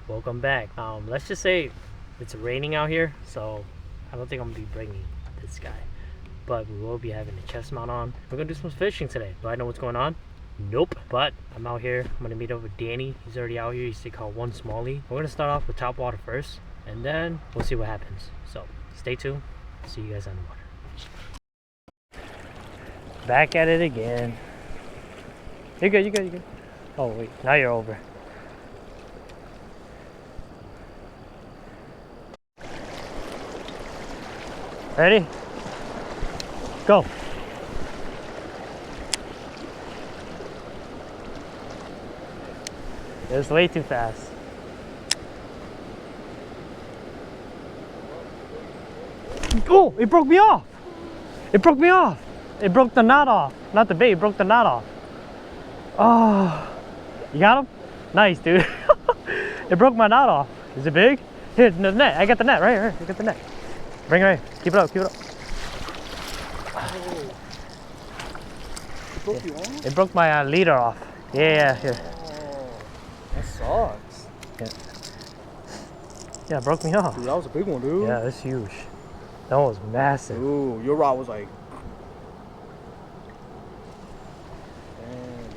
welcome back. Let's just say it's raining out here, so I don't think I'm gonna be bringing this guy, but we will be having a chest mount on. We're gonna do some fishing today. Do I know what's going on? Nope. But I'm out here. I'm gonna meet up with Danny. He's already out here. He's called one smallie. We're gonna start off with top water first, and then we'll see what happens. So stay tuned. See you guys on the water. Back at it again. You're good. You're good. You're good. Oh wait, now you're over. Ready? Go. It was way too fast. Oh, it broke me off. It broke me off. It broke the knot off. Not the bait, it broke the knot off. Oh, you got him? Nice, dude. It broke my knot off. Is it big? Here, the net. I got the net right here. I got the net. Bring it right here. Keep it up, keep it up. It broke you off? It broke my leader off. Yeah, here. Oh, that sucks. Yeah, it broke me off. Dude, that was a big one, dude. Yeah, that's huge. That one was massive. Ooh, your rod was like...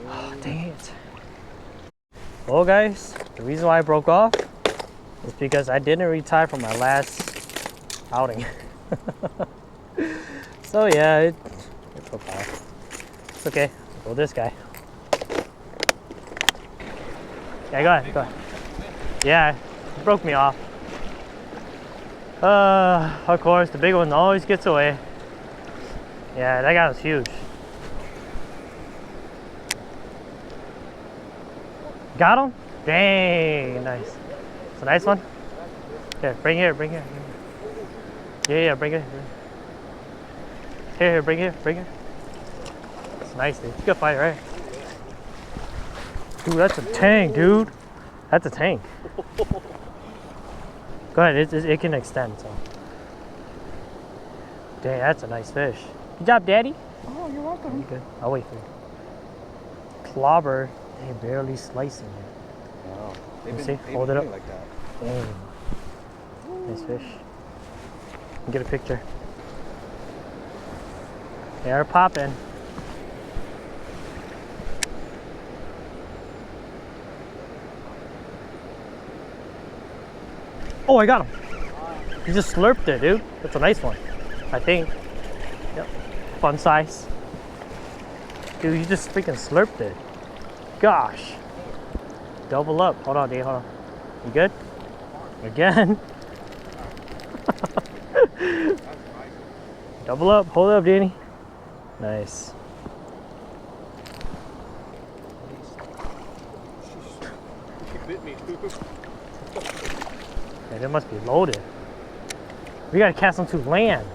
Oh, dang it. Well, guys, the reason why I broke off is because I didn't retie from my last outing. So yeah, it broke off. It's okay. Well, this guy. Yeah, go ahead. Go ahead. Yeah, it broke me off. Of course, the big one always gets away. Yeah, that guy was huge. Got him? Dang, nice. It's a nice one. Here, bring here, bring here. Yeah, bring it. Here, bring it, bring it. It's nice, dude. It's a good fight, right? Dude, that's a tank, dude. That's a tank. Go ahead, it can extend, so. Dang, that's a nice fish. Good job, Daddy. Oh, you're welcome. You good? I'll wait for you. Clobber, they barely slicing it. Wow. See? Hold it up. Like that. Dang. Nice fish. Get a picture. They are popping. Oh, I got him. He just slurped it, dude. That's a nice one, I think. Yep. Fun size. Dude, you just freaking slurped it. Gosh. Double up. Hold on, Dave. Hold on. You good? Again. Double up. Hold up, Danny. Nice. He bit me, dude. Yeah, they must be loaded. We gotta cast them to land.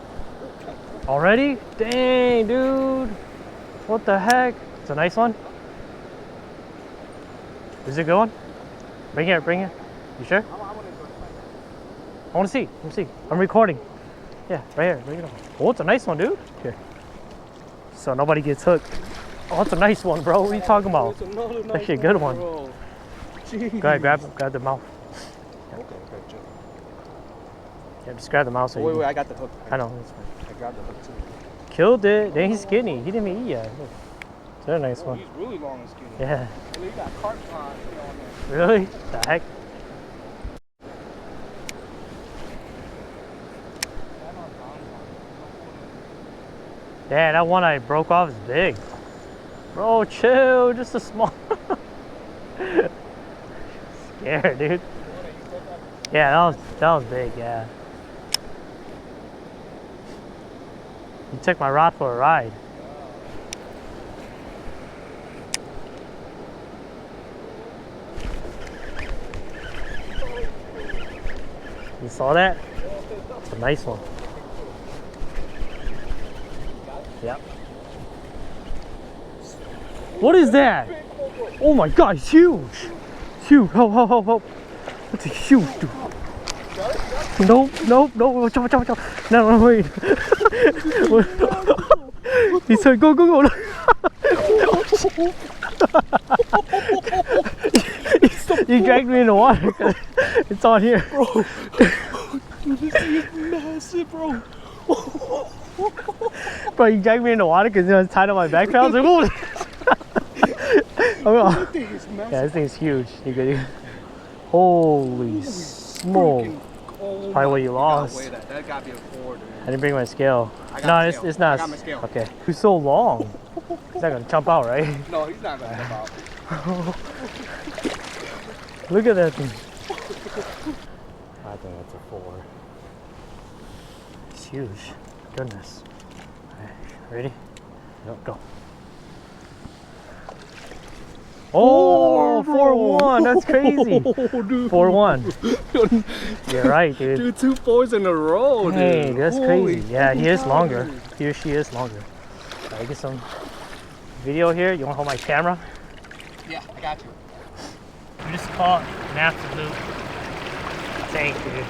Already? Dang, dude. What the heck? It's a nice one. Is it going? Bring it, bring it. You sure? I wanna see. Let me see. I'm recording. Yeah, right here. Bring it on. Oh, it's a nice one, dude. Here. So nobody gets hooked. Oh, it's a nice one, bro. What are you talking about? It's actually a good one. Go ahead, grab the mouth. Okay. Yeah, just grab the mouth. So Wait, I got the hook. I know. That's fine. I grabbed the hook too. Killed it. Dang, he's skinny. He didn't even eat yet. Look. It's a nice one. He's really long and skinny. Yeah. And you got carp on there. Really? The heck? Yeah, that one I broke off is big. Bro, chill. Just a small. Scared, dude. Yeah, that was big. Yeah. You took my rod for a ride. You saw that? It's a nice one. Yep. What is that? Oh my god, it's huge. It's huge. Help. That's a huge dude. Nope. Watch out. No, wait. He said, go. You dragged me in the water. It's on here. Bro. Dude, this thing is massive, bro. Bro, you dragged me in the water because it was tied on my back pedal. I was like, oh. This thing is massive. Yeah, this thing's huge. You good? Holy smoke. Oh, Probably what you lost. Weigh that. That gotta be a 4, dude. I didn't bring my scale. I got No, my it's scale. not. I got my scale. Okay. He's so long. He's not gonna jump out, right? No, he's not gonna jump out. Look at that thing. I think that's a 4. It's huge. Goodness. Alright, ready? Go. Oh, 4-1. That's crazy. 4-1 You're right, dude. Dude, 2 4s in a row, dude. Hey, that's crazy. Yeah, he is cow, longer. dude. He or she is longer. Alright, get some video here. You want to hold my camera? Yeah, I got you. We just caught an absolute tank, dude.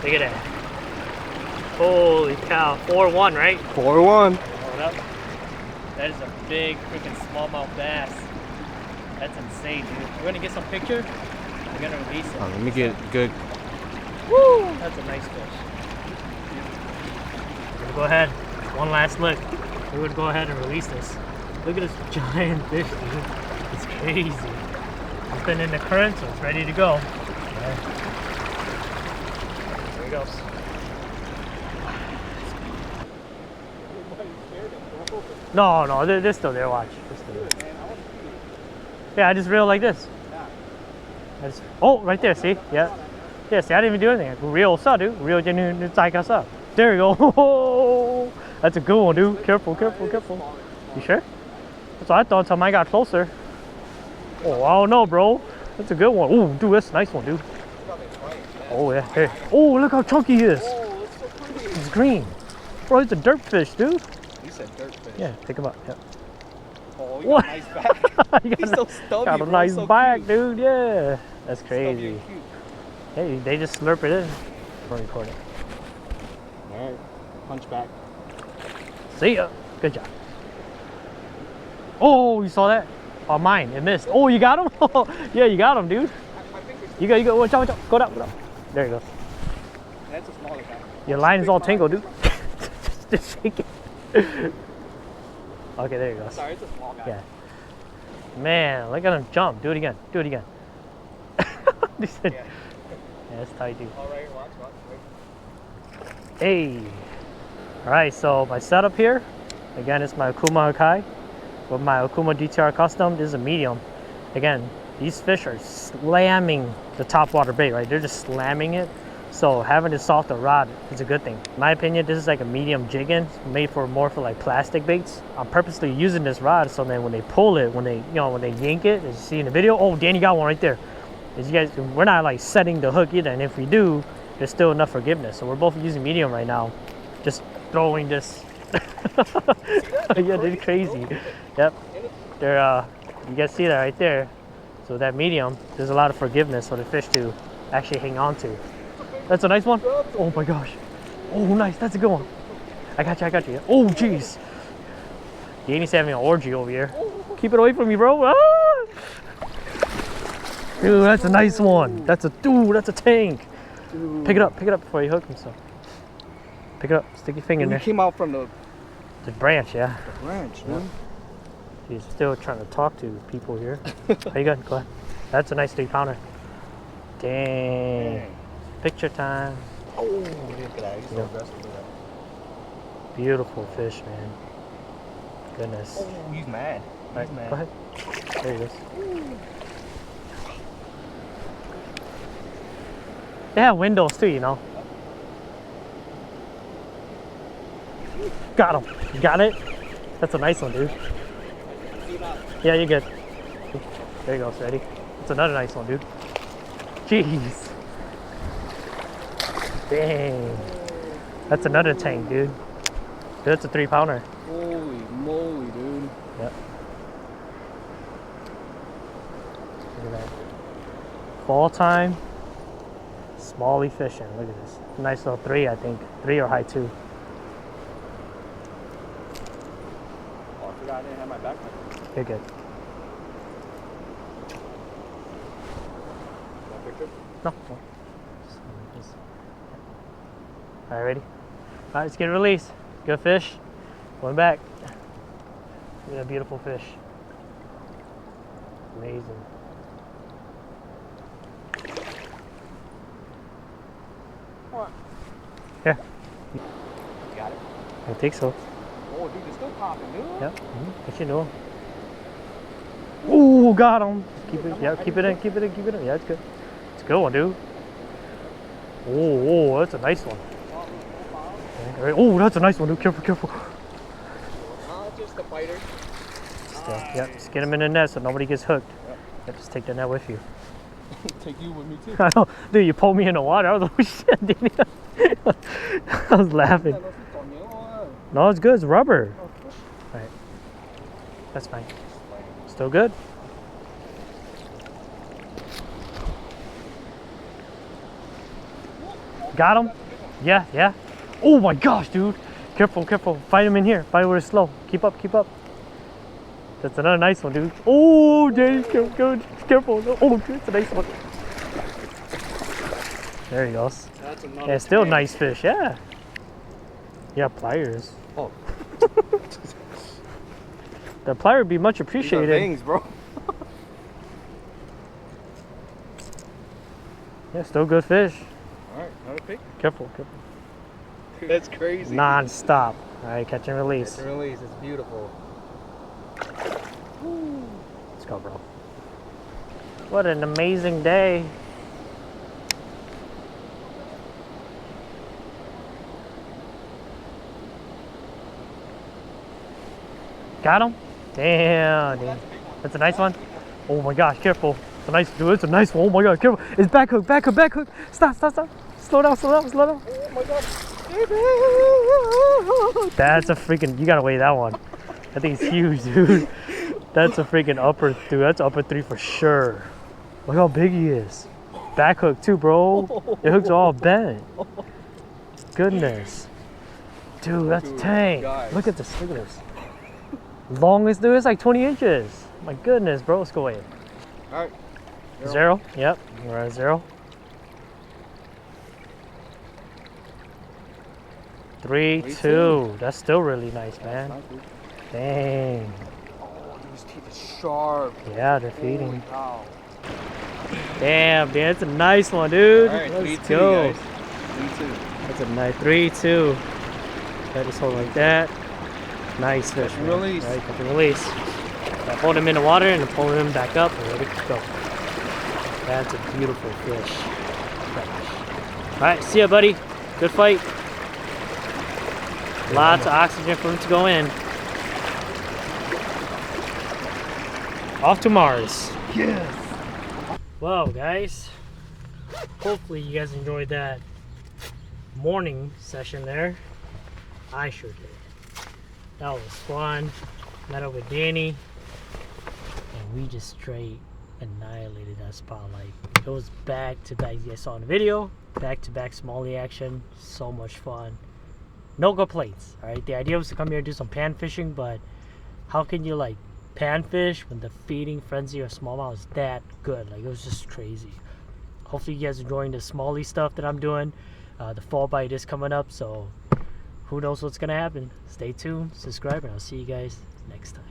Look at that. Holy cow. 4-1, right? 4-1. Hold up. That is a big freaking smallmouth bass. That's insane, dude. We're gonna get some picture. We're gonna release it. Let me get good. Woo! That's a nice fish. We're gonna go ahead. One last look. We're gonna go ahead and release this. Look at this giant fish, dude. It's crazy. It's been in the current, so it's ready to go. Okay. There he goes. No, they're still there. Watch. They're still there. Yeah, I just reeled like this. Oh, right there. See? Yeah. Yeah. See, I didn't even do anything. Reel up, dude. Reel up. There you go. That's a good one, dude. Careful. You sure? That's what I thought until mine got closer. Oh, I don't know, bro. That's a good one. Oh, dude, that's a nice one, dude. Oh, yeah. Hey. Oh, look how chunky he is. He's green. Bro, he's a dirt fish, dude. You said dirt fish. Yeah, pick him up. Yeah. Oh, you What? got a nice back. He's so stubby, got a bro. nice So back, cute. dude. Yeah. That's Stubby crazy. and cute. Hey, they just slurp it in for recording. Alright, punch back. See ya. Good job. Oh, you saw that? Oh, mine. It missed. Oh, you got him? Yeah, you got him, dude. You go. Watch out. Go down. There you go. That's a smaller guy. Your line is all tangled, dude. Just shake it. Okay, there you go. Sorry, it's a small guy. Yeah. Man, look at him jump. Do it again. He said, Yeah. yeah, that's tight, dude. All right, watch. Wait. Hey. Alright, so my setup here, again, it's my Okuma Hakai with my Okuma DTR Custom. This is a medium. Again, these fish are slamming the topwater bait, right? They're just slamming it. So having a softer rod is a good thing. In my opinion, this is like a medium jigging, made for more for like plastic baits. I'm purposely using this rod so then when they pull it, when they yank it, as you see in the video, oh, Danny got one right there. As you guys, we're not like setting the hook either, and if we do, there's still enough forgiveness. So we're both using medium right now, just throwing this. Yeah, they're crazy. Yep, they're you guys see that right there. So that medium, there's a lot of forgiveness for the fish to actually hang on to. That's a nice one. Oh my gosh. Oh, nice. That's a good one. I got you. Oh, jeez. Danny's having an orgy over here. Keep it away from me, bro. Ah! Dude, that's a nice one. That's a tank. Dude. Pick it up before you hook him. So, pick it up. Stick your finger in He there. came out from the The branch, yeah. branch, dude. He's still trying to talk to people here. How you going? Go ahead. That's a nice 3-pounder. Dang. Picture time. Oh, look at that. He's so Yeah. aggressive with that. Beautiful fish, man. Goodness. Oh, he's mad. Right, He's mad. go ahead. There he is. They have windows too, you know. Got him. You got it? That's a nice one, dude. Yeah, you're good. There you go, ready? That's another nice one, dude. Jeez. Dang. That's another tank, dude. That's a 3-pounder. Holy moly, dude. Yep. Look at that. Fall time. Smally fishing. Look at this. Nice little 3, I think. 3 or high 2. Oh, I forgot I didn't have my backpack. You're good. No. Alright, ready? Alright, let's get a release. Good fish. Going back. Look at that beautiful fish. Amazing. What? Here. Got it. I think so. Oh, dude, it's still popping, dude. Yep. What you doing? Ooh, got him. Keep it. Yeah, keep it in. Keep it in. Keep it in. Yeah, it's good. It's a good one, dude. Oh, that's a nice one. Okay. Oh, that's a nice one, dude. Careful, careful. Just a biter. Yep. Just get him in the net so nobody gets hooked. Yep. Just take the net with you. Take you with me too. I know, dude. You pulled me in the water. I was like, oh shit, dude. I was laughing. No, it's good. It's rubber. Right. That's fine. Still good. Got him? Yeah, yeah. Oh my gosh, dude. Careful, careful. Fight him in here. Fight where it's slow. Keep up, keep up. That's another nice one, dude. Oh, Dave, careful, careful. Oh, dude, it's a nice one. There he goes. That's another Yeah, still nice fish, yeah. Yeah, pliers. Oh. The plier would be much appreciated. These are things, bro. Yeah, still good fish. Alright, another pick. Careful, careful. Dude, that's crazy. Non-stop. All right, catch and release. Catch and release, it's beautiful. Woo. Let's go, bro. What an amazing day. Got him? Damn, dude. That's a nice one. Oh my gosh, careful. It's a nice, dude. It's a nice one. Oh my god, careful. It's back hook, back hook, back hook. Stop, stop, stop. Slow down, slow down, slow down. Oh my god. That's a freaking, you gotta weigh that one. That thing's huge, dude. That's a freaking upper, dude. That's upper 3 for sure. Look how big he is. Back hook too, bro. Your hook's all bent. Goodness. Dude, that's a tank. Guys. Look at this, look at this. Longest, dude, it's like 20 inches. My goodness, bro. Let's go weigh it. Alright. Zero. Yep, we're at 0. 3, 2. That's still really nice, man. Nice, dude. Dang. Oh, dude, his teeth are sharp. Yeah, they're feeding. Holy cow. Damn, dude, that's a nice one, dude. Alright, Let's 3-2, go. guys. 3-2. That's a nice 3-2. Got this hold like that. Nice fish. Catch and man. release. Right, catch and release. Hold him in the water and pull him back up and ready to go. That's a beautiful fish. Alright, see ya, buddy. Good fight. Lots of oxygen for him to go in. Off to Mars. Yes. Well, guys, hopefully you guys enjoyed that morning session there. I sure did. That was fun. Met up with Danny, and we just straight annihilated that spotlight. It was back to back. You guys saw in the video, back to back smallie action. So much fun. No complaints. All right. The idea was to come here and do some pan fishing, but how can you like pan fish when the feeding frenzy of smallmouth is that good? Like, it was just crazy. Hopefully you guys are enjoying the smallie stuff that I'm doing. The fall bite is coming up, so who knows what's gonna happen. Stay tuned, subscribe, and I'll see you guys next time.